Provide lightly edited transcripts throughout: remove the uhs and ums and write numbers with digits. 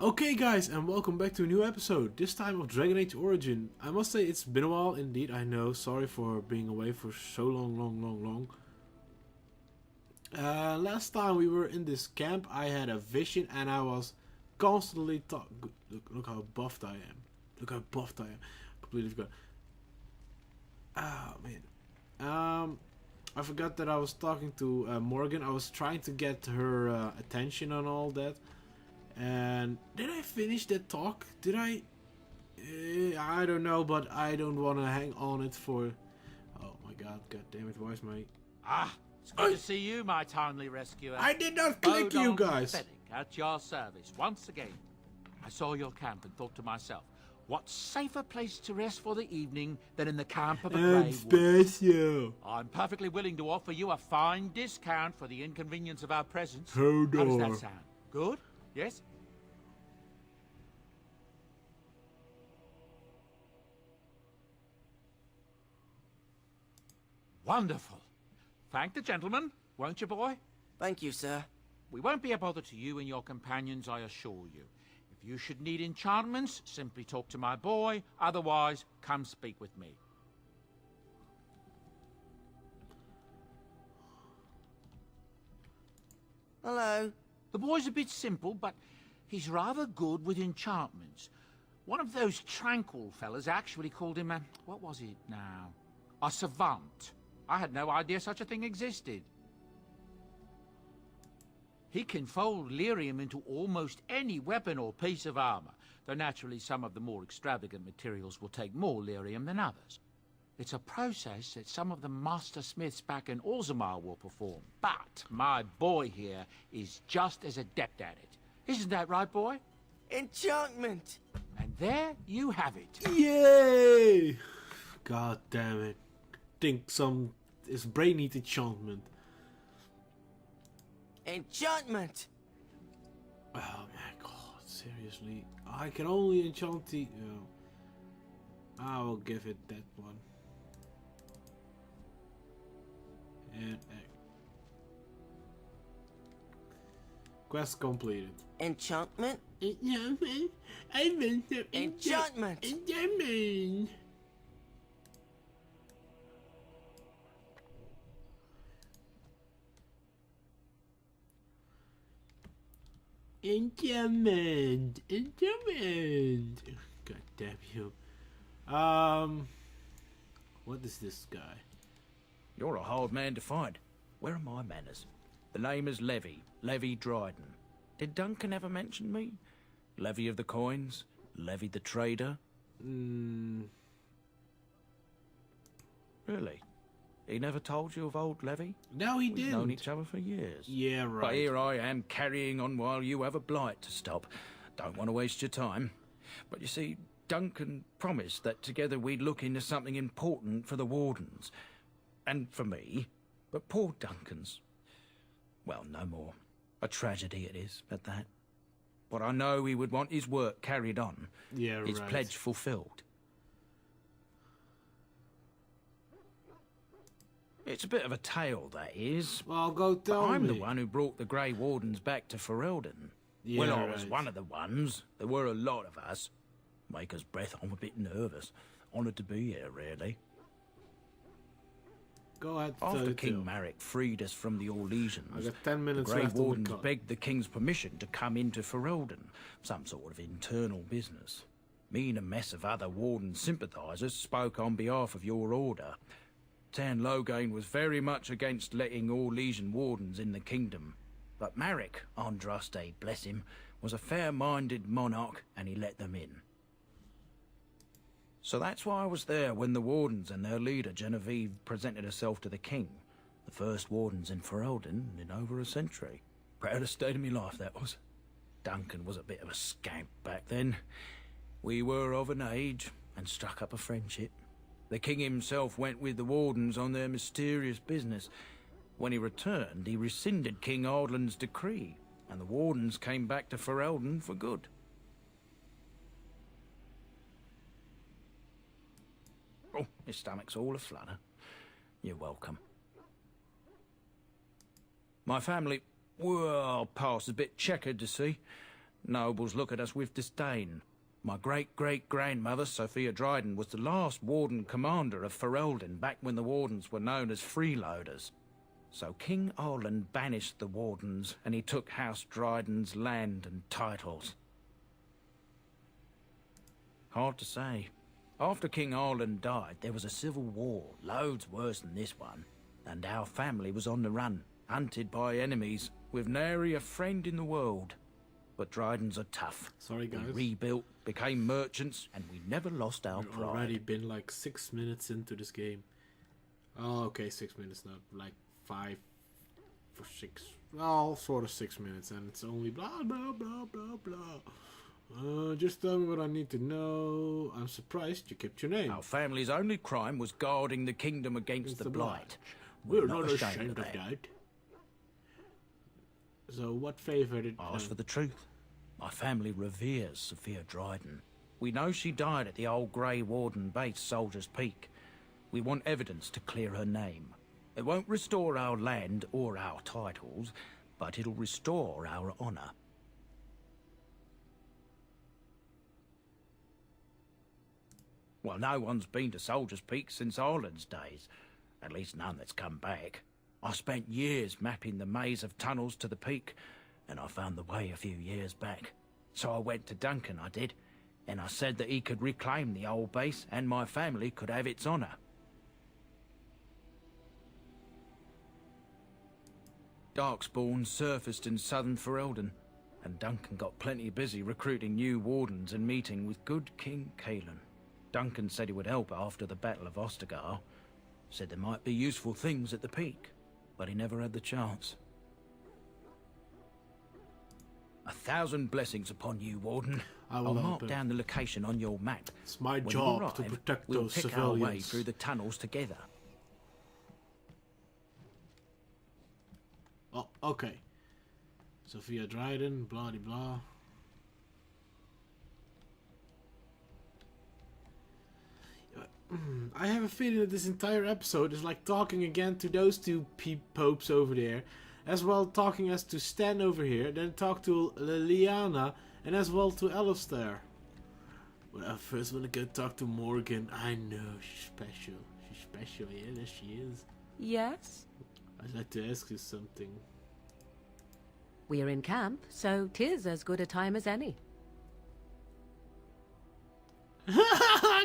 Okay guys, and welcome back to a new episode, this time of Dragon Age Origin. I must say it's been a while indeed, I know, sorry for being away for so long. Last time we were in this camp, I had a vision and I was constantly look how buffed I am. Look how buffed I am. Completely forgot. Oh man. I forgot that I was talking to Morgan. I was trying to get her attention on all that. And did I finish that talk? Did I? I don't know, but I don't want to hang on it for... Oh my god damn it, why is my... It's good to see you, my timely rescuer. I did not click you guys! At your service, once again. I saw your camp and thought to myself, what safer place to rest for the evening than in the camp of a grey special. I'm perfectly willing to offer you a fine discount for the inconvenience of our presence. Hold How does on. that sound? Good? Yes? Wonderful. Thank the gentleman, won't you, boy? Thank you, sir. We won't be a bother to you and your companions, I assure you. If you should need enchantments, simply talk to my boy. Otherwise, come speak with me. Hello. The boy's a bit simple, but he's rather good with enchantments. One of those tranquil fellas actually called him a... what was it now? A savant. I had no idea such a thing existed. He can fold lyrium into almost any weapon or piece of armor, though naturally some of the more extravagant materials will take more lyrium than others. It's a process that some of the master smiths back in Orzammar will perform, but my boy here is just as adept at it. Isn't that right, boy? Enchantment! And there you have it. Yay! God damn it. Think his brain needs enchantment. Enchantment! Oh my god, seriously. I can only enchant the... Oh. I will give it that one. And quest completed. Enchantment? Enchantment? I want some Enchantment! enchantment. Enchantment. God damn you. What is this guy? You're a hard man to find. Where are my manners? The name is Levy Dryden. Did Duncan ever mention me? Levy of the coins? Levy the trader? Really? He never told you of old Levy? No, he We've didn't. known each other for years. Yeah, right. But here I am carrying on while you have a blight to stop. Don't want to waste your time. But you see, Duncan promised that together we'd look into something important for the Wardens. And for me. But poor Duncan's... well, no more. A tragedy it is, at that. But I know he would want his work carried on. Yeah, his right. pledge fulfilled. It's a bit of a tale, that is. Well, go tell I'm me. the one who brought the Grey Wardens back to Ferelden. Yeah, well, I was right. one of the ones. There were a lot of us. Maker's breath, I'm a bit nervous. Honoured to be here, really. Go ahead. After King Marek freed us from the Orlesians, I got 10 the minutes Grey left on the Wardens clock. begged the King's permission to come into Ferelden. Some sort of internal business. Me and a mess of other Warden sympathisers spoke on behalf of your order. Tan Loghain was very much against letting Orlesian Wardens in the kingdom. But Marek, Andraste, bless him, was a fair-minded monarch and he let them in. So that's why I was there when the Wardens and their leader, Genevieve, presented herself to the king. The first Wardens in Ferelden in over a century. Proudest day of my life, that was. Duncan was a bit of a scamp back then. We were of an age and struck up a friendship. The king himself went with the Wardens on their mysterious business. When he returned, he rescinded King Ardland's decree, and the Wardens came back to Ferelden for good. Oh, his stomach's all aflutter. You're welcome. My family, well, past a bit checkered to see. Nobles look at us with disdain. My great-great-grandmother, Sophia Dryden, was the last warden commander of Ferelden back when the wardens were known as freeloaders. So King Arland banished the wardens, and he took House Dryden's land and titles. Hard to say. After King Arland died, there was a civil war, loads worse than this one. And our family was on the run, hunted by enemies, with nary a friend in the world. But Drydens are tough. Sorry, guys. We rebuilt, became merchants, and we never lost our We've pride. already been like 6 minutes into this game. Oh, okay, 6 minutes, not like 5 or 6. Well, sort of 6 minutes, and it's only blah blah blah blah blah. Just tell me what I need to know. I'm surprised you kept your name. Our family's only crime was guarding the kingdom against the blight. We're not ashamed of that. So what favor did... Ask for the truth. My family reveres Sophia Dryden. We know she died at the old Grey Warden base, Soldier's Peak. We want evidence to clear her name. It won't restore our land or our titles, but it'll restore our honor. Well, no one's been to Soldier's Peak since Arland's days. At least none that's come back. I spent years mapping the maze of tunnels to the peak, and I found the way a few years back. So I went to Duncan, I did, and I said that he could reclaim the old base and my family could have its honor. Darkspawn surfaced in southern Ferelden, and Duncan got plenty busy recruiting new wardens and meeting with good King Caelan. Duncan said he would help after the Battle of Ostagar. Said there might be useful things at the peak, but he never had the chance. 1,000 blessings upon you, Warden. I'll mark down the location on your map. It's my When job you arrive, to protect we'll those pick civilians. our way through the tunnels together. Oh, okay. Sophia Dryden, blah de blah. I have a feeling that this entire episode is like talking again to those two popes over there, as well talking as to Stan over here, then talk to Liliana, and as well to Alistair. Well, I first want to go talk to Morgan. I know, she's special. She's special, yeah, there she is. Yes? I'd like to ask you something. We're in camp, so 'tis as good a time as any.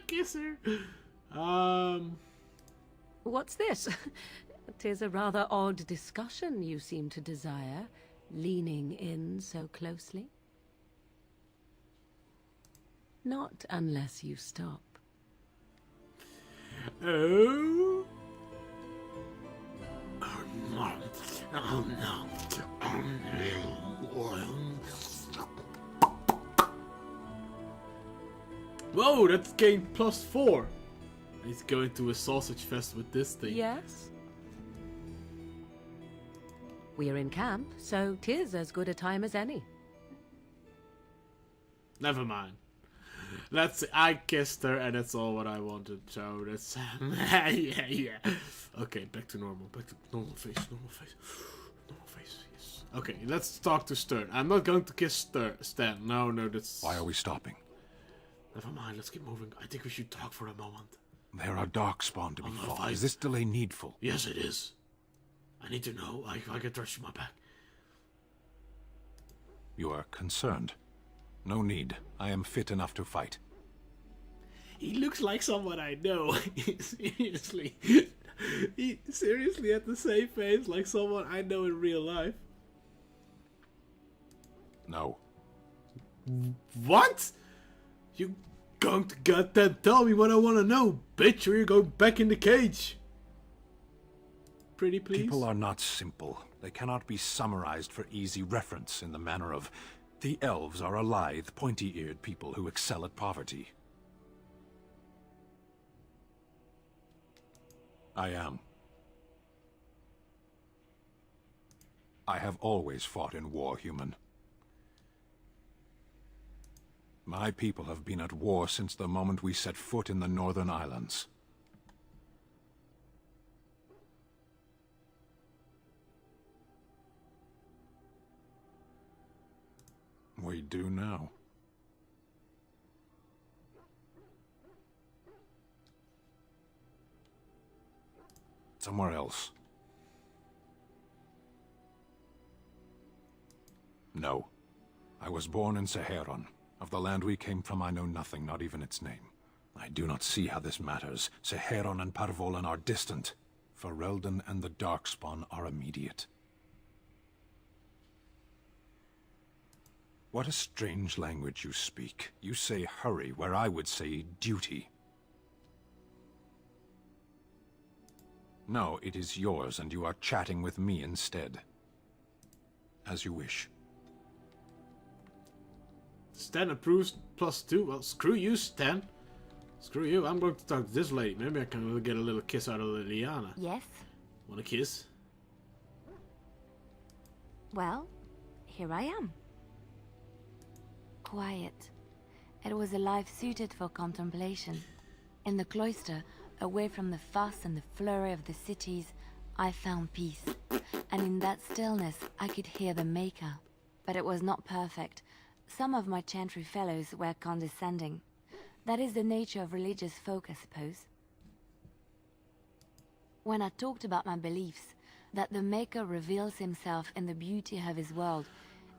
Kiss her. What's this? 'Tis a rather odd discussion you seem to desire, leaning in so closely. Not unless you stop. Oh. Oh no. Oh no. Oh no. Whoa, that's gained +4. He's going to a sausage fest with this thing. Yes? We're in camp, so 'tis as good a time as any. Never mind. I kissed her and that's all what I wanted. So that's yeah. Okay, back to normal. Back to normal face. Normal face. Normal face. Yes. Okay, let's talk to Stern. I'm not going to kiss Stan. No, that's. Why are we stopping? Never mind. Let's keep moving. I think we should talk for a moment. There are darkspawn to be fought. fight. Is this delay needful? Yes, it is. I need to know. I can trust you my back. You are concerned. No need. I am fit enough to fight. He looks like someone I know. Seriously. He seriously had the same face like someone I know in real life. No. What? You going to goddamn tell me what I want to know, bitch, or you go back in the cage? Pretty please? People are not simple. They cannot be summarized for easy reference in the manner of... The elves are a lithe, pointy-eared people who excel at poverty. I am. I have always fought in war, human. My people have been at war since the moment we set foot in the Northern Islands. We do now. Somewhere else. No. I was born in Seheron. Of the land we came from, I know nothing, not even its name. I do not see how this matters. Seheron and Parvolan are distant. Ferelden and the Darkspawn are immediate. What a strange language you speak. You say hurry, where I would say duty. No, it is yours, and you are chatting with me instead. As you wish. Stan approves +2. Well, screw you, Stan. Screw you. I'm going to talk to this lady. Maybe I can get a little kiss out of Liliana. Yes? Want a kiss? Well, here I am. Quiet. It was a life suited for contemplation. In the cloister, away from the fuss and the flurry of the cities, I found peace. And in that stillness, I could hear the Maker. But it was not perfect. Some of my chantry fellows were condescending. That is the nature of religious folk, I suppose. When I talked about my beliefs, that the Maker reveals himself in the beauty of his world,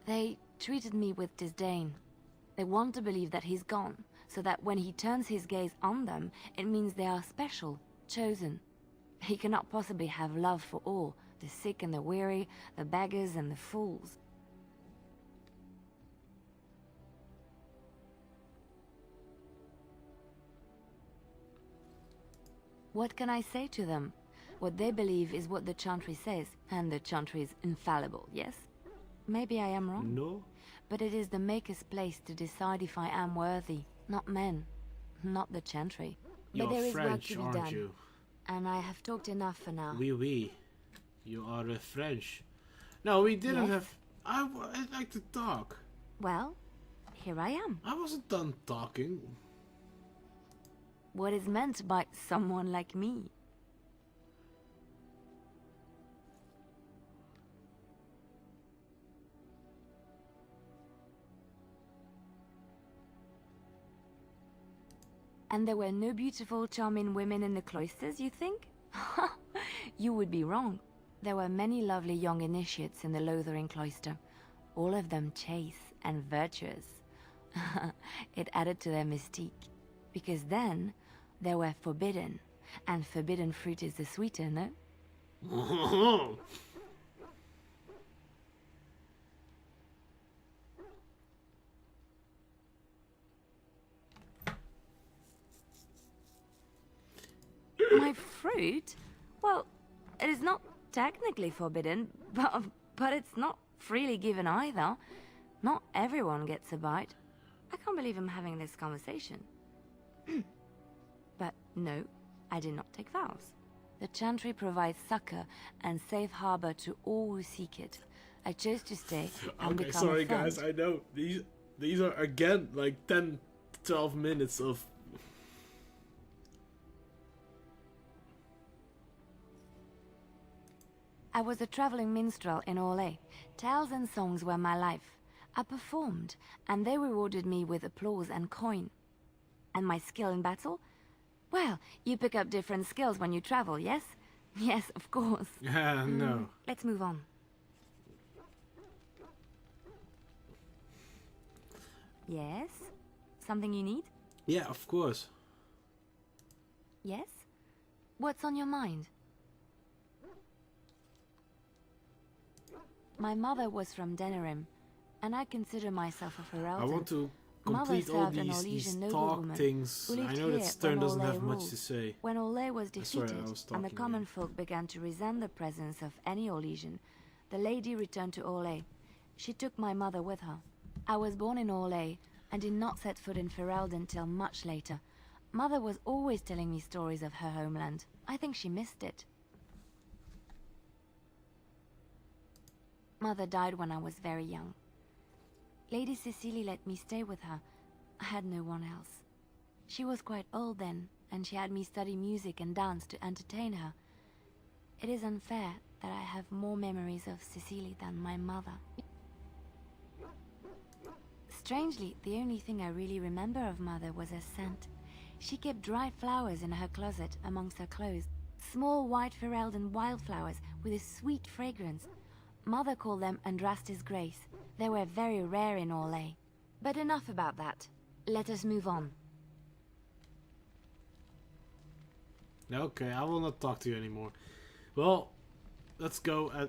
they treated me with disdain. They want to believe that he's gone, so that when he turns his gaze on them, it means they are special, chosen. He cannot possibly have love for all, the sick and the weary, the beggars and the fools. What can I say to them? What they believe is what the Chantry says, and the Chantry is infallible, yes? Maybe I am wrong. No. But it is the Maker's place to decide if I am worthy, not men, not the Chantry. You're But there is work French, to be aren't done, you? and I have talked enough for now. Oui, oui. You are French. No, we didn't Yes? have... I'd like to talk. Well, here I am. I wasn't done talking. What is meant by someone like me? And there were no beautiful, charming women in the cloisters, you think? You would be wrong. There were many lovely young initiates in the Lothering cloister, all of them chaste and virtuous. It added to their mystique, because then they were forbidden, and forbidden fruit is the sweeter, no? My fruit? Well, it is not technically forbidden, but it's not freely given either. Not everyone gets a bite. I can't believe I'm having this conversation. But no, I did not take vows. The Chantry provides succor and safe harbor to all who seek it. I chose to stay and Okay, become sorry a friend. guys, I know. These are again like 10, 12 minutes of... I was a traveling minstrel in Orlais. Tales and songs were my life. I performed, and they rewarded me with applause and coin. And my skill in battle? Well, you pick up different skills when you travel, yes? Yes, of course. Yeah, no. Let's move on. Yes? Something you need? Yeah, of course. Yes? What's on your mind? My mother was from Denerim, and I consider myself a Ferelden. I want to Mother complete all served an these Orlesian talk noblewoman things. who lived I know here that Stern when doesn't Orlais have much ruled. to say. When Orlais was Sorry, defeated I was and the talking common again. folk began to resent the presence of any Orlesian, the lady returned to Orlais. She took my mother with her. I was born in Orlais and did not set foot in Ferelden till much later. Mother was always telling me stories of her homeland. I think she missed it. Mother died when I was very young. Lady Cecily let me stay with her. I had no one else. She was quite old then, and she had me study music and dance to entertain her. It is unfair that I have more memories of Cecily than my mother. Strangely, the only thing I really remember of Mother was her scent. She kept dried flowers in her closet amongst her clothes. Small white Ferelden wildflowers with a sweet fragrance. Mother called them Andraste's Grace. They were very rare in Orlais. But enough about that. Let us move on. Okay, I will not talk to you anymore. Well, let's go at...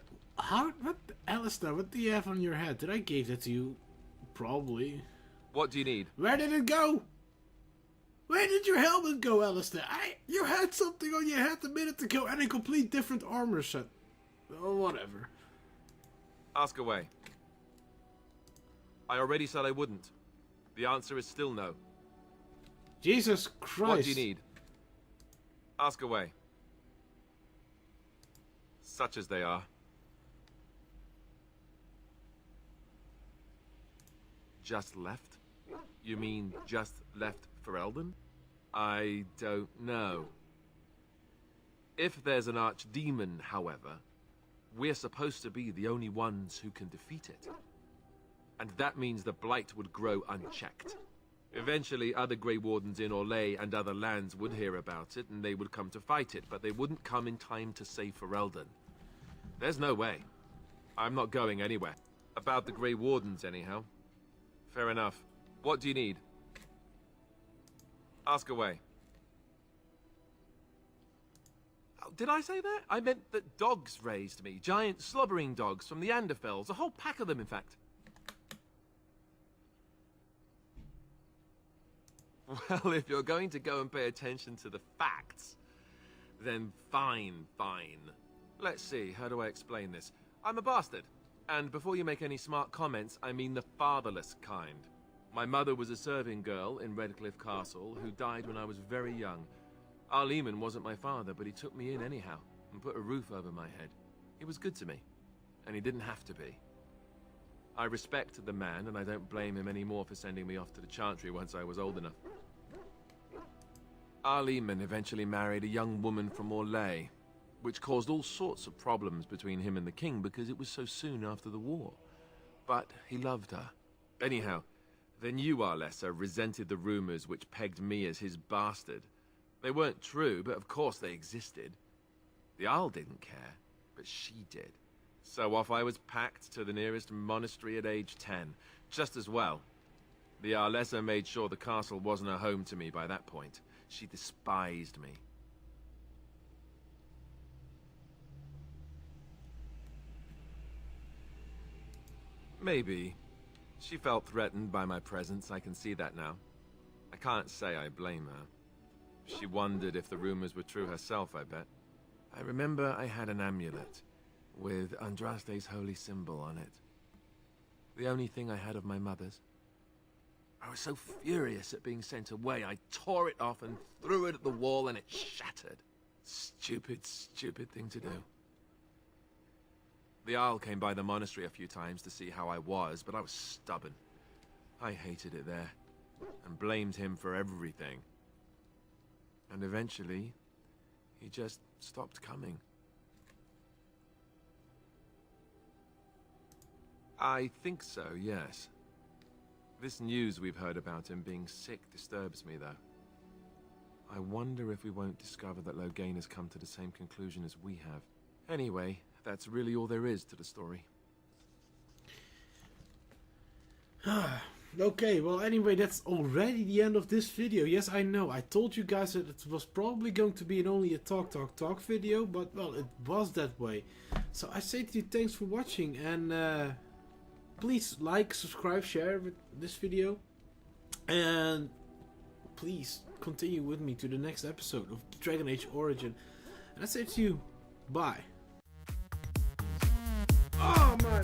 What? Alistair, what do you have on your head? Did I give that to you? Probably. What do you need? Where did it go? Where did your helmet go, Alistair? You had something on your head a minute ago and a complete different armor set. Oh, whatever. Ask away. I already said I wouldn't. The answer is still no. Jesus Christ. What do you need? Ask away. Such as they are. Just left? You mean just left Ferelden? I don't know. If there's an archdemon, however, we're supposed to be the only ones who can defeat it. And that means the blight would grow unchecked. Eventually, other Grey Wardens in Orlais and other lands would hear about it, and they would come to fight it, but they wouldn't come in time to save Ferelden. There's no way. I'm not going anywhere. About the Grey Wardens, anyhow. Fair enough. What do you need? Ask away. Oh, did I say that? I meant that dogs raised me. Giant slobbering dogs from the Anderfells. A whole pack of them, in fact. Well, if you're going to go and pay attention to the facts, then fine. Let's see, how do I explain this? I'm a bastard. And before you make any smart comments, I mean the fatherless kind. My mother was a serving girl in Redcliffe Castle who died when I was very young. Our Lehman wasn't my father, but he took me in anyhow and put a roof over my head. He was good to me, and he didn't have to be. I respect the man, and I don't blame him anymore for sending me off to the Chantry once I was old enough. Our Lehman eventually married a young woman from Orlais, which caused all sorts of problems between him and the king because it was so soon after the war. But he loved her. Anyhow, then you, Arlessa, resented the rumors which pegged me as his bastard. They weren't true, but of course they existed. The Arl didn't care, but she did. So off I was packed to the nearest monastery at age 10, just as well. The Arlessa made sure the castle wasn't a home to me by that point. She despised me. Maybe. She felt threatened by my presence, I can see that now. I can't say I blame her. She wondered if the rumors were true herself, I bet. I remember I had an amulet with Andraste's holy symbol on it. The only thing I had of my mother's. I was so furious at being sent away, I tore it off and threw it at the wall and it shattered. Stupid thing to do. The Arl came by the monastery a few times to see how I was, but I was stubborn. I hated it there, and blamed him for everything. And eventually, he just stopped coming. I think so, yes. This news we've heard about him being sick disturbs me, though. I wonder if we won't discover that Loghain has come to the same conclusion as we have. Anyway, that's really all there is to the story. Okay, well anyway, that's already the end of this video. Yes, I know, I told you guys that it was probably going to be only a talk video, but well, it was that way. So I say to you, thanks for watching, and please like, subscribe, share with this video, and please continue with me to the next episode of Dragon Age Origin. And I say to you, bye. Oh my